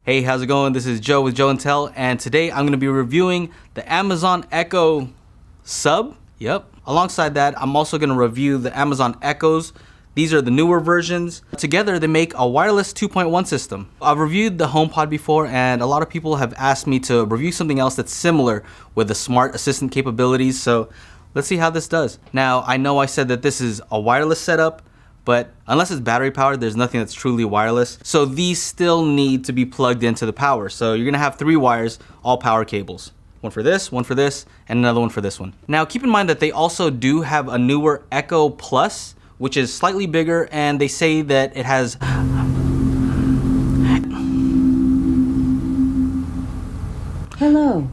Hey, how's it going? This is Joe with Joe and Tell, and today I'm going to be reviewing the Amazon Echo Sub. Yep. Alongside that, I'm also going to review the Amazon Echoes. These are the newer versions. Together, they make a wireless 2.1 system. I've reviewed the HomePod before, and a lot of people have asked me to review something else that's similar with the smart assistant capabilities, so let's see how this does. Now, I know I said that this is a wireless setup, but unless it's battery powered, there's nothing that's truly wireless. So these still need to be plugged into the power. So you're gonna have 3 wires, all power cables. One for this, and another one for this one. Now keep in mind that they also do have a newer Echo Plus, which is slightly bigger, and they say that it has... Hello.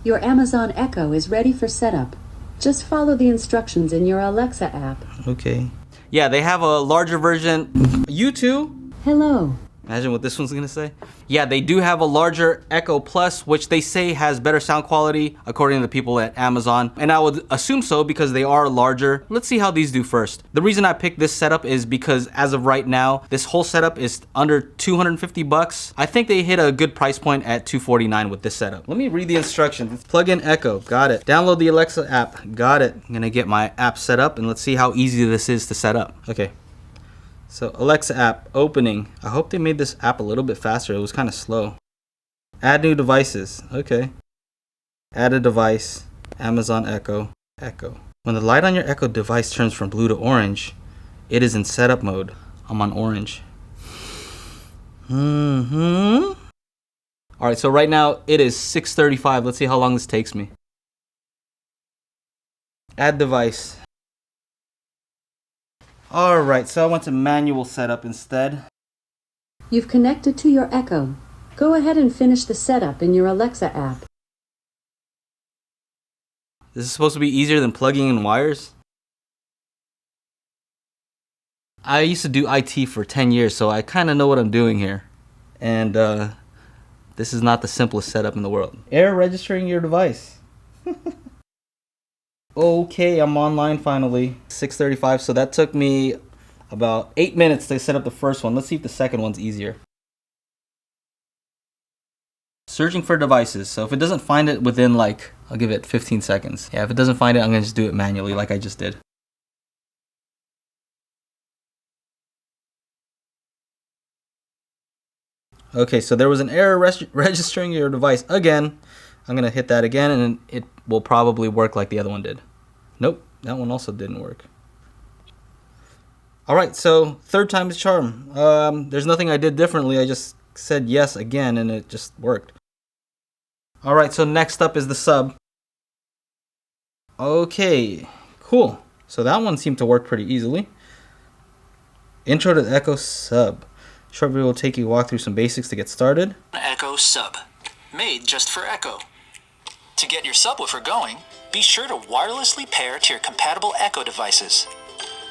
Your Amazon Echo is ready for setup. Just follow the instructions in your Alexa app. Okay. Yeah, they have a larger version. You too? Hello. Imagine what this one's gonna say. Yeah, they do have a larger Echo Plus, which they say has better sound quality, according to the people at Amazon. And I would assume so because they are larger. Let's see how these do first. The reason I picked this setup is because as of right now, this whole setup is under 250 bucks. I think they hit a good price point at 249 with this setup. Let me read the instructions. Plug in Echo, got it. Download the Alexa app, got it. I'm gonna get my app set up and let's see how easy this is to set up. Okay. So Alexa app, opening. I hope they made this app a little bit faster. It was kind of slow. Add new devices. Okay. Add a device. Amazon Echo. Echo. When the light on your Echo device turns from blue to orange, it is in setup mode. I'm on orange. Alright, so right now it is 6:35. Let's see how long this takes me. Add device. Alright, so I went to manual setup instead. You've connected to your Echo. Go ahead and finish the setup in your Alexa app. This is supposed to be easier than plugging in wires? I used to do IT for 10 years, so I kind of know what I'm doing here. And this is not the simplest setup in the world. Error registering your device. Okay, I'm online finally. 6:35, so that took me about 8 minutes to set up the first one. Let's see if the second one's easier. Searching for devices. So if it doesn't find it within I'll give it 15 seconds. Yeah, if it doesn't find it, I'm gonna just do it manually like I just did. Okay, so there was an error registering your device again. I'm gonna hit that again and it will probably work like the other one did. Nope, that one also didn't work. Alright, so third time is charm. There's nothing I did differently. I just said yes again and it just worked. Alright, so next up is the sub. Okay, cool. So that one seemed to work pretty easily. Intro to the Echo Sub. Short video will take you walk through some basics to get started. Echo Sub, made just for Echo. To get your subwoofer going, be sure to wirelessly pair to your compatible Echo devices.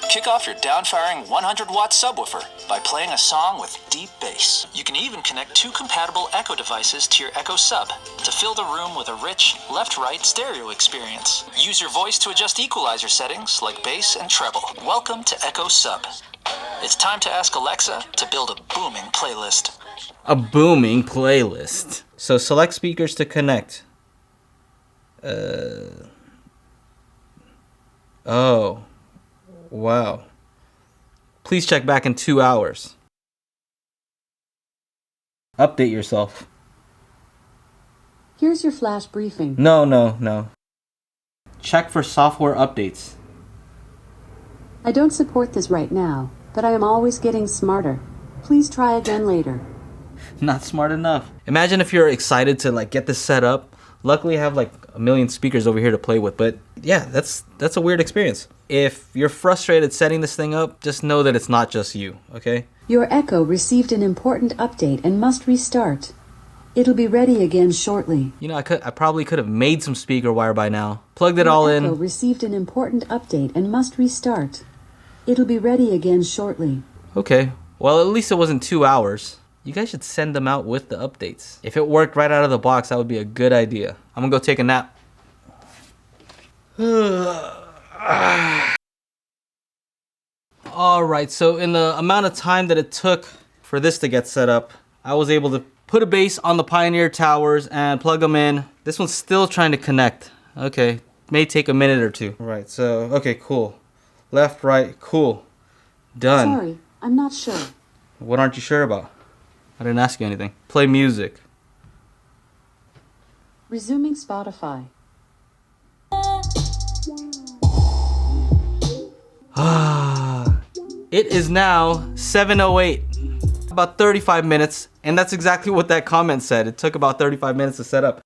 Kick off your down-firing 100-watt subwoofer by playing a song with deep bass. You can even connect 2 compatible Echo devices to your Echo Sub to fill the room with a rich left-right stereo experience. Use your voice to adjust equalizer settings like bass and treble. Welcome to Echo Sub. It's time to ask Alexa to build a booming playlist. A booming playlist. So select speakers to connect. Oh. Wow. Please check back in 2 hours. Update yourself. Here's your flash briefing. No. Check for software updates. I don't support this right now, but I am always getting smarter. Please try again later. Not smart enough. Imagine if you're excited to get this set up. Luckily I have a million speakers over here to play with, but yeah, that's a weird experience. If you're frustrated setting this thing up, just know that it's not just you, okay? Your Echo received an important update and must restart. It'll be ready again shortly. You know, I probably could have made some speaker wire by now. Plugged it all in. Your Echo received an important update and must restart. It'll be ready again shortly. Okay, well at least it wasn't 2 hours. You guys should send them out with the updates. If it worked right out of the box, that would be a good idea. I'm gonna go take a nap. Alright, so in the amount of time that it took for this to get set up, I was able to put a base on the Pioneer towers and plug them in. This one's still trying to connect. Okay, may take a minute or two. Right, so, okay, cool. Left, right, cool. Done. Sorry, I'm not sure. What aren't you sure about? I didn't ask you anything. Play music. Resuming Spotify. It is now 7:08. About 35 minutes, and that's exactly what that comment said. It took about 35 minutes to set up.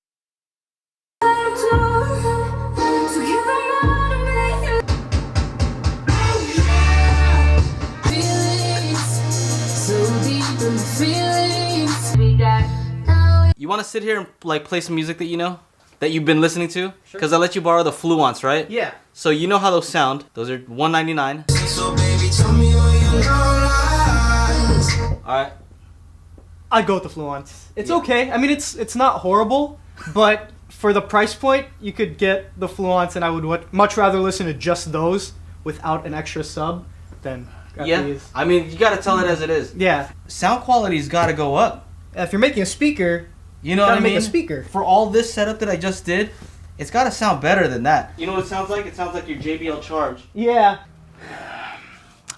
You want to sit here and like play some music that you know? That you've been listening to? Because I let you borrow the Fluence, right? Yeah. So you know how those sound. Those are $199. So baby, tell me what you know. Alright. I'd go with the Fluence. It's okay. I mean, it's not horrible, but for the price point, you could get the Fluence, and I would much rather listen to just those without an extra sub than these. I mean, you gotta tell it as it is. Yeah. Sound quality's gotta go up. If you're making a speaker, You know what I gotta mean? make a speaker. For all this setup that I just did, it's gotta sound better than that. You know what it sounds like? It sounds like your JBL Charge. Yeah.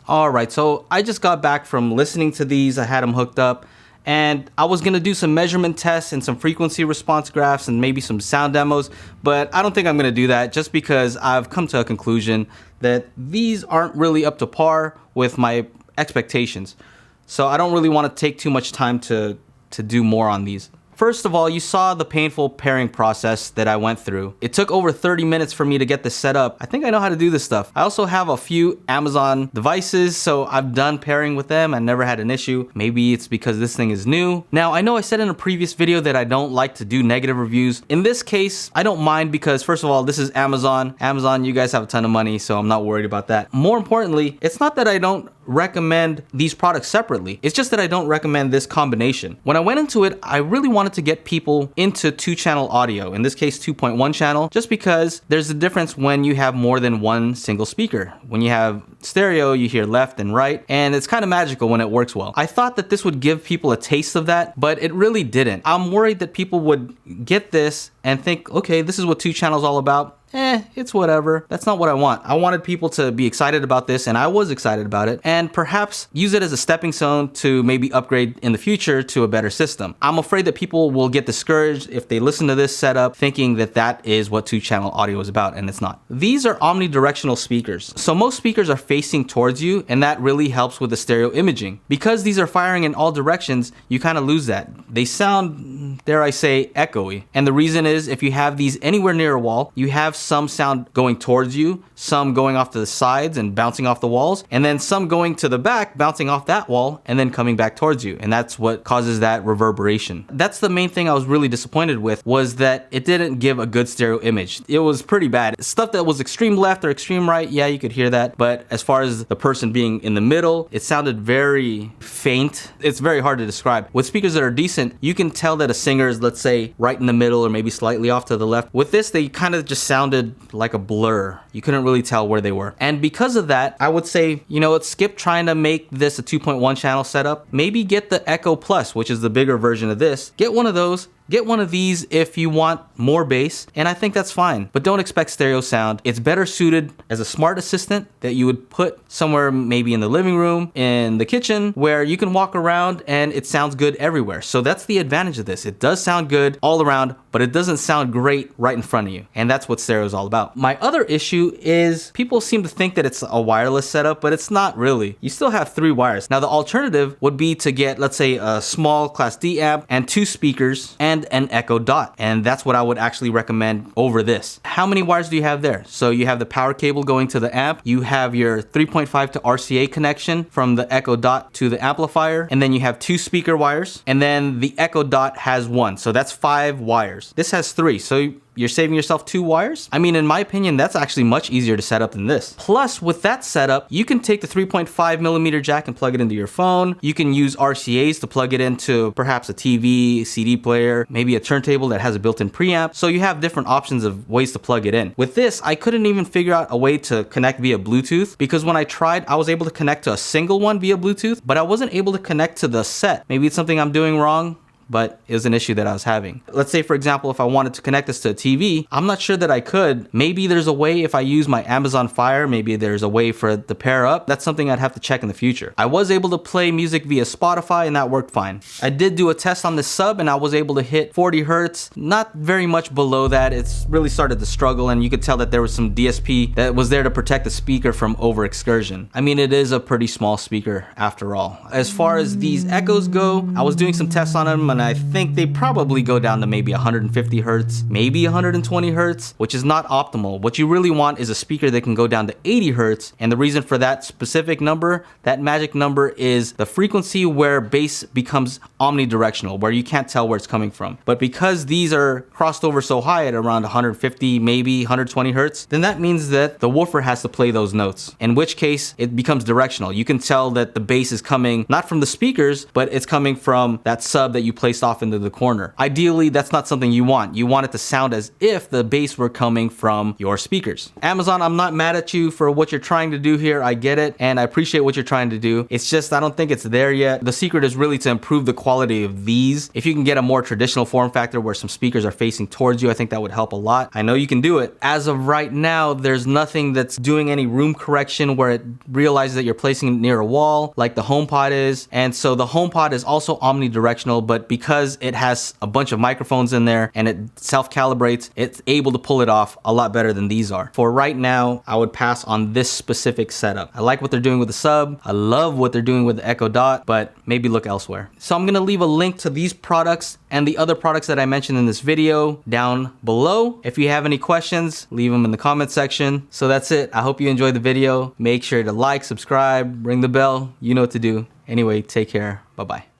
Alright, so I just got back from listening to these. I had them hooked up. And I was gonna do some measurement tests and some frequency response graphs and maybe some sound demos, but I don't think I'm gonna do that just because I've come to a conclusion that these aren't really up to par with my expectations. So I don't really wanna take too much time to do more on these. First of all, you saw the painful pairing process that I went through. It took over 30 minutes for me to get this set up. I think I know how to do this stuff. I also have a few Amazon devices, so I've done pairing with them. I never had an issue. Maybe it's because this thing is new. Now, I know I said in a previous video that I don't like to do negative reviews. In this case, I don't mind because first of all, this is Amazon. Amazon, you guys have a ton of money, so I'm not worried about that. More importantly, it's not that I don't recommend these products separately. It's just that I don't recommend this combination. When I went into it, I really wanted to get people into 2-channel audio, in this case 2.1 channel, just because there's a difference when you have more than one single speaker. When you have stereo, you hear left and right, and it's kind of magical when it works well. I thought that this would give people a taste of that, but it really didn't. I'm worried that people would get this and think, okay, this is what 2-channel is all about. It's whatever. That's not what I want. I wanted people to be excited about this, and I was excited about it, and perhaps use it as a stepping stone to maybe upgrade in the future to a better system. I'm afraid that people will get discouraged if they listen to this setup thinking that that is what 2-channel audio is about, and it's not. These are omnidirectional speakers. So most speakers are facing towards you, and that really helps with the stereo imaging. Because these are firing in all directions, you kind of lose that. They sound, dare I say, echoey. And the reason is if you have these anywhere near a wall, you have some sound going towards you, some going off to the sides and bouncing off the walls, and then some going to the back, bouncing off that wall, and then coming back towards you. And that's what causes that reverberation. That's the main thing I was really disappointed with, was that it didn't give a good stereo image. It was pretty bad. Stuff that was extreme left or extreme right, yeah, you could hear that. But as far as the person being in the middle, it sounded very faint. It's very hard to describe. With speakers that are decent, you can tell that a singer is, let's say, right in the middle or maybe slightly off to the left. With this, they kind of just sounded like a blur. You couldn't really tell where they were. And because of that, I would say, you know what, skip trying to make this a 2.1 channel setup. Maybe get the Echo Plus, which is the bigger version of this. Get one of those. Get one of these if you want more bass, and I think that's fine. But don't expect stereo sound. It's better suited as a smart assistant that you would put somewhere maybe in the living room, in the kitchen, where you can walk around and it sounds good everywhere. So that's the advantage of this. It does sound good all around, but it doesn't sound great right in front of you. And that's what stereo is all about. My other issue is people seem to think that it's a wireless setup, but it's not really. You still have 3 wires. Now the alternative would be to get, let's say, a small Class D amp and 2 speakers and an Echo Dot, and that's what I would actually recommend over this. How many wires do you have there? So you have the power cable going to the amp, you have your 3.5 to RCA connection from the Echo Dot to the amplifier, and then you have 2 speaker wires, and then the Echo Dot has 1, so that's 5 wires. This has 3, so you're saving yourself 2 wires? I mean, in my opinion, that's actually much easier to set up than this. Plus, with that setup, you can take the 3.5 millimeter jack and plug it into your phone. You can use RCAs to plug it into perhaps a TV, CD player, maybe a turntable that has a built-in preamp. So you have different options of ways to plug it in. With this, I couldn't even figure out a way to connect via Bluetooth, because when I tried, I was able to connect to a single one via Bluetooth, but I wasn't able to connect to the set. Maybe it's something I'm doing wrong, but it was an issue that I was having. Let's say, for example, if I wanted to connect this to a TV, I'm not sure that I could. Maybe there's a way if I use my Amazon Fire, maybe there's a way for it to pair up. That's something I'd have to check in the future. I was able to play music via Spotify and that worked fine. I did do a test on this sub and I was able to hit 40 hertz, not very much below that. It's really started to struggle and you could tell that there was some DSP that was there to protect the speaker from over excursion. I mean, it is a pretty small speaker after all. As far as these echoes go, I was doing some tests on them and I think they probably go down to maybe 150 hertz, maybe 120 hertz, which is not optimal. What you really want is a speaker that can go down to 80 hertz, and the reason for that specific number, that magic number, is the frequency where bass becomes omnidirectional, where you can't tell where it's coming from. But because these are crossed over so high at around 150, maybe 120 hertz, then that means that the woofer has to play those notes, in which case it becomes directional. You can tell that the bass is coming not from the speakers, but it's coming from that sub that you placed off into the corner. Ideally, that's not something you want. You want it to sound as if the bass were coming from your speakers. Amazon, I'm not mad at you for what you're trying to do here. I get it, and I appreciate what you're trying to do. It's just, I don't think it's there yet. The secret is really to improve the quality of these. If you can get a more traditional form factor where some speakers are facing towards you, I think that would help a lot. I know you can do it. As of right now, there's nothing that's doing any room correction where it realizes that you're placing it near a wall, like the HomePod is. And so the HomePod is also omnidirectional, but because it has a bunch of microphones in there and it self-calibrates, it's able to pull it off a lot better than these are. For right now, I would pass on this specific setup. I like what they're doing with the sub. I love what they're doing with the Echo Dot, but maybe look elsewhere. So I'm gonna leave a link to these products and the other products that I mentioned in this video down below. If you have any questions, leave them in the comment section. So that's it. I hope you enjoyed the video. Make sure to like, subscribe, ring the bell. You know what to do. Anyway, take care. Bye-bye.